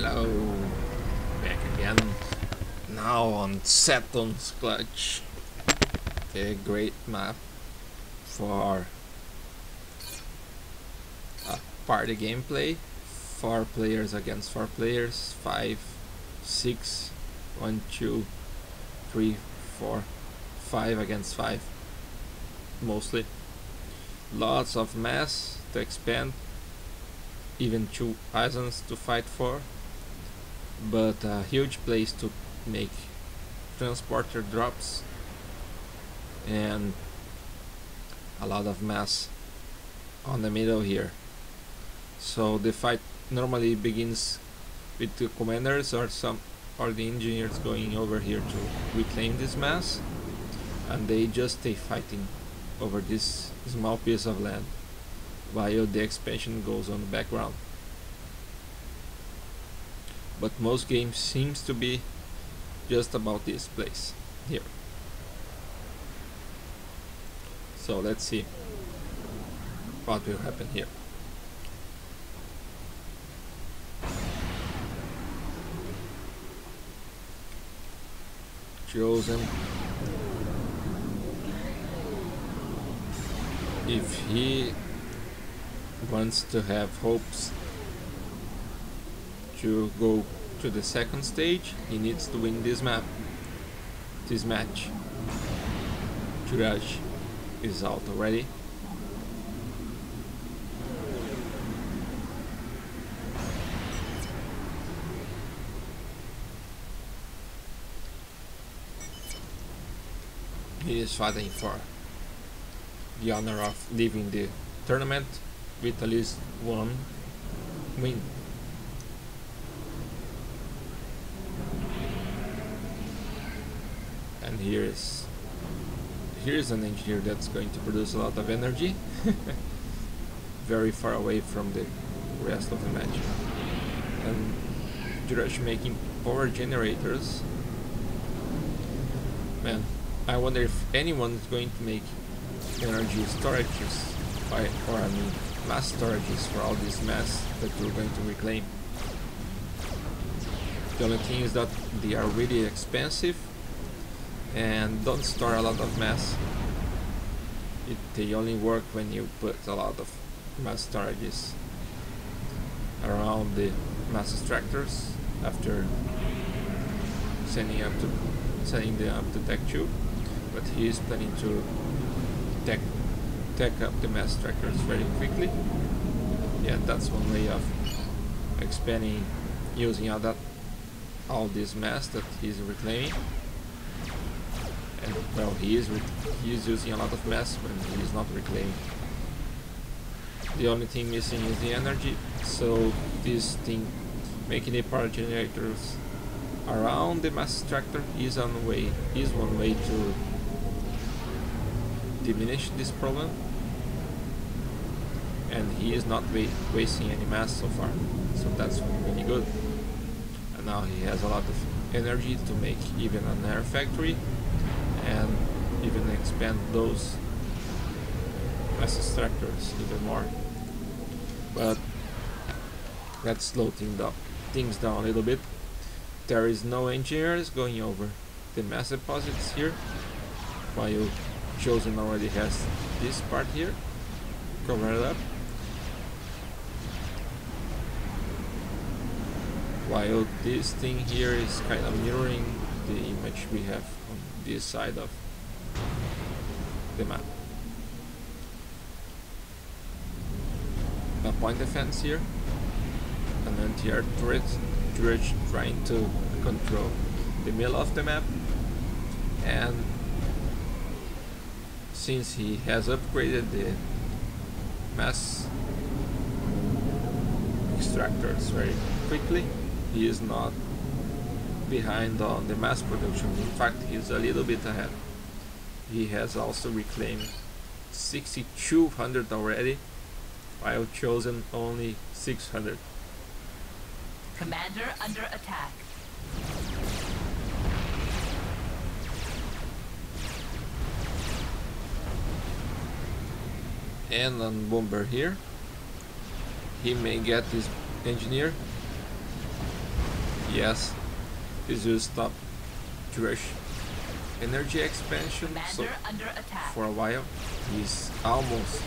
Hello, back again. Now on Saturn's Clutch, a great map for party gameplay. 4 players against 4 players, 5, 6, 1, 2, 3, 4, 5 against 5, mostly. Lots of mass to expand, even 2 islands to fight for, but a huge place to make transporter drops and a lot of mass on the middle here. So the fight normally begins with the commanders or the engineers going over here to reclaim this mass, and they just stay fighting over this small piece of land while the expansion goes on the background. But most games seems to be just about this place here. So let's see what will happen here. Chosen. If he wants to have hopes to go to the second stage, he needs to win this match. Juraj is out already. He is fighting for the honor of leaving the tournament with at least 1 win. And here's an engineer that's going to produce a lot of energy, very far away from the rest of the match. And Juraj making power generators. Man, I wonder if anyone is going to make energy storages, or I mean mass storages for all this mass that we're going to reclaim. The only thing is that they are really expensive and don't store a lot of mass. They only work when you put a lot of mass storages around the mass extractors after sending them up to Tech 2. But he is planning to tech up the mass extractors very quickly. Yeah, that's one way of expanding, using all this mass that he's reclaiming. And well, he is using a lot of mass when he's not reclaiming. The only thing missing is the energy, so this thing making the power generators around the mass extractor is one way to diminish this problem, and he is not wasting any mass so far, so that's really good. And now he has a lot of energy to make even an air factory and even expand those mass extractors even more. But let's slow things down a little bit. There is no engineers going over the mass deposits here, while Chosen already has this part here covered up, while this thing here is kind of mirroring the image we have on this side of the map. A point defense here, an anti-air turret, Juraj trying to control the middle of the map, and since he has upgraded the mass extractors very quickly, he is not behind on the mass production. In fact, he's a little bit ahead. He has also reclaimed 6,200 already, while Chosen only 600. Commander under attack. And on Bomber here, he may get this engineer Yes, this will stop Juraj energy expansion, so for a while he's almost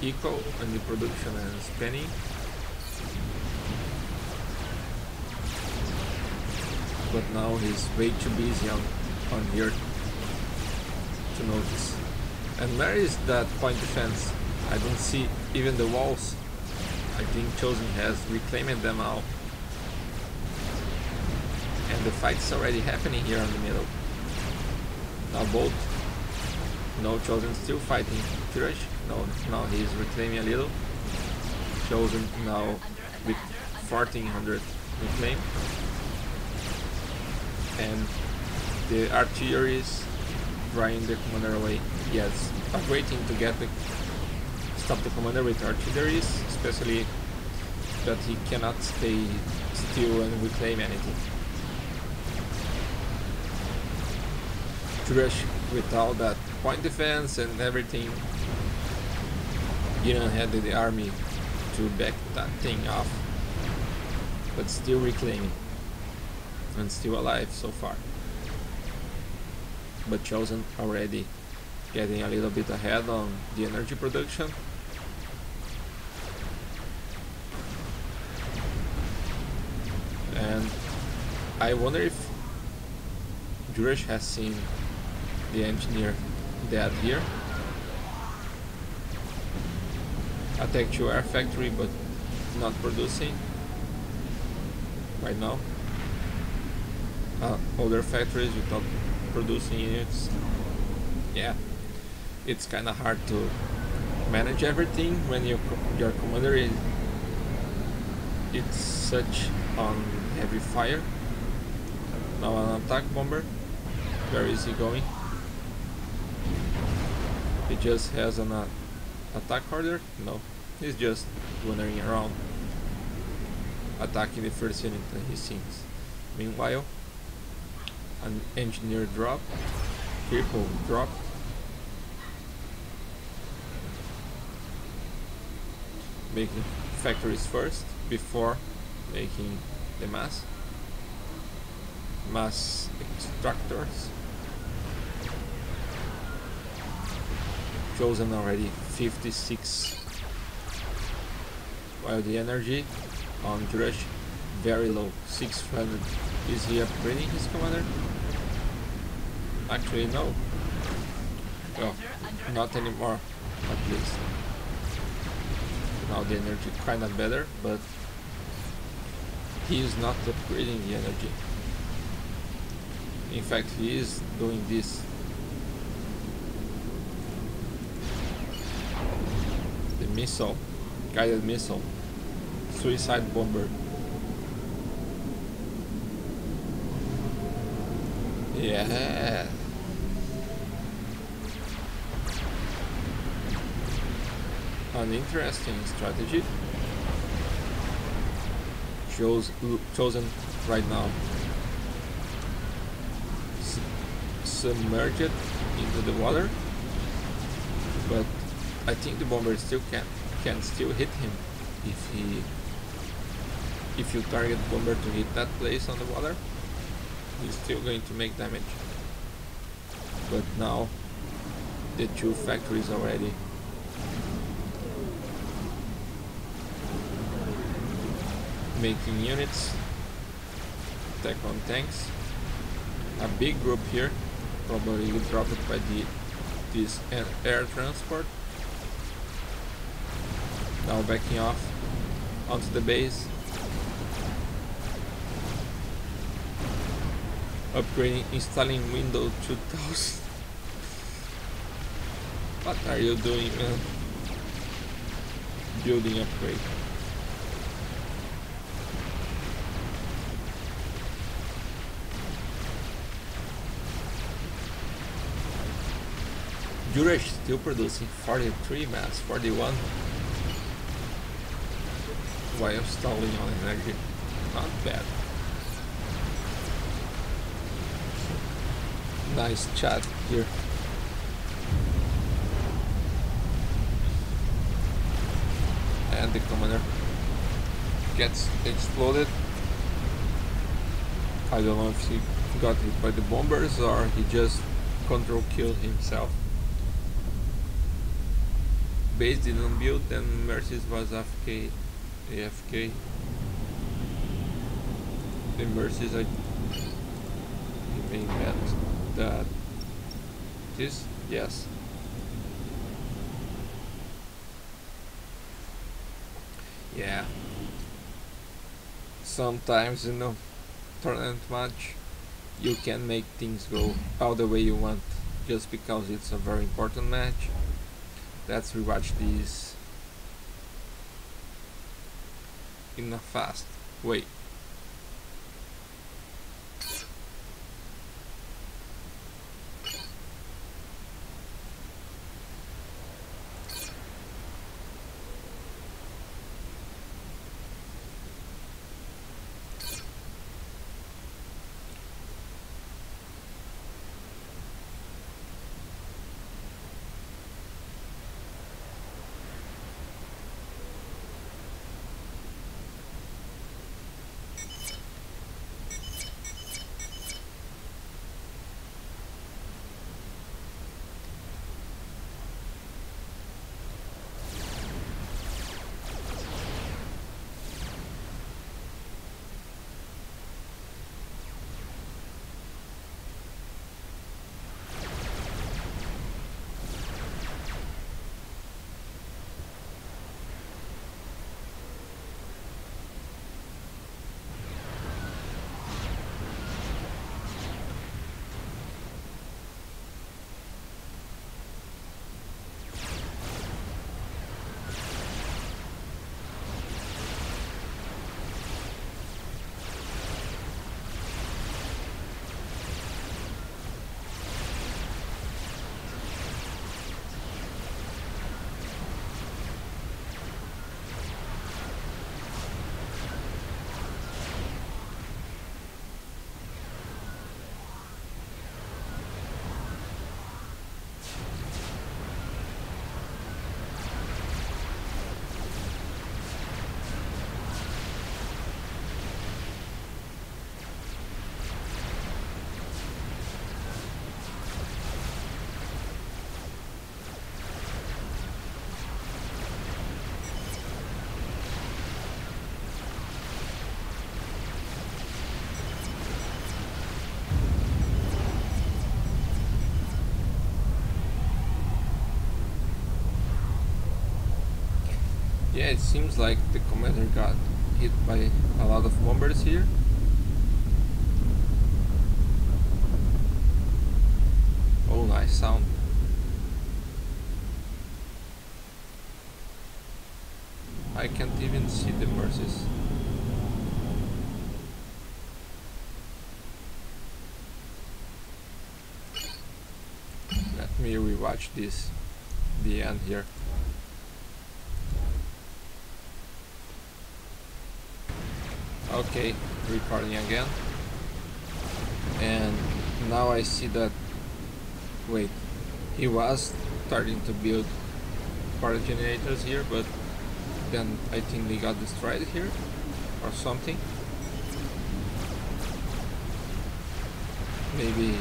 equal in the production and spending. But now he's way too busy on here to notice. And where is that point defense? I don't see even the walls. I think Chosen has reclaimed them all. And the fight's already happening here in the middle. Now both. No, Chosen still fighting Juraj. No, now he's reclaiming a little. Chosen now with 1400 reclaim. And the artillery is drawing the commander away. Yes, a great thing to get stop the commander with artilleries, especially that he cannot stay still and reclaim anything. Juraj, with all that point defense and everything, didn't have the army to back that thing off, but still reclaiming and still alive so far. But Chosen already getting a little bit ahead on the energy production. And I wonder if Juraj has seen the engineer dead here. Attack to air factory, but not producing right now. Other factories without producing units. Yeah, it's kind of hard to manage everything when your commander is it's such on heavy fire. Now an attack bomber. Where is he going? He just has an attack order? No, he's just wandering around, attacking the first unit that he sees. Meanwhile, an engineer drop, triple drop. Making factories first before making the mass extractors. Chosen already 56, while the energy on Juraj very low, 600. Is he upgrading his commander? Actually no. Well, not anymore, at least. Now the energy kind of better, but he is not upgrading the energy. In fact, he is doing this. The missile, guided missile, suicide bomber. Yeah. An interesting strategy. Chosen right now. Submerged into the water, but I think the bomber still can still hit him if you target bomber to hit that place on the water. He's still going to make damage. But now the two factories already. Making units. Attack on tanks. A big group here. Probably dropped by this air transport. Now backing off onto the base. Upgrading, installing Windows 2000. What are you doing, man? Building upgrade. Juraj still producing 43 mass, 41. While stalling on energy. Not bad. Nice chat here. And the commander gets exploded. I don't know if he got hit by the bombers or he just control killed himself. Base didn't build, then Mercies was AFK. The Mercies I may meant that this, yes. Yeah. Sometimes in a tournament match you can make things go all the way you want just because it's a very important match. Let's rewatch these in a fast way. Yeah, it seems like the commander got hit by a lot of bombers here. Oh, nice sound. I can't even see the Mercies. Let me rewatch this, the end here. Okay, recording again. And now I see that, wait, he was starting to build power generators here, but then I think they got destroyed here or something. Maybe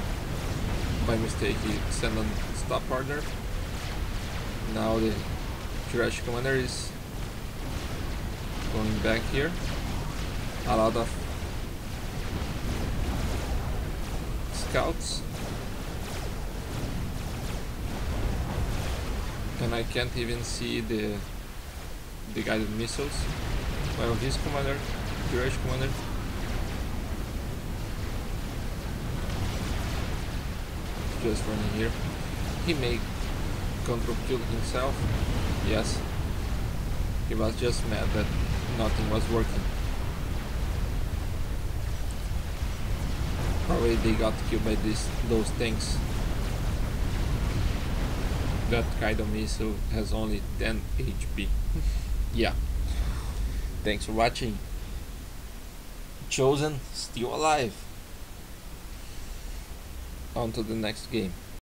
by mistake he sent a stop order. Now the Juraj commander is going back here. A lot of scouts, and I can't even see the guided missiles. Well, his commander, Juraj commander, just running here. He may control kill himself. Yes, he was just mad that nothing was working. Probably they got killed by those things. That kind of missile has only 10 HP. Yeah. Thanks for watching. Chosen, still alive. On to the next game.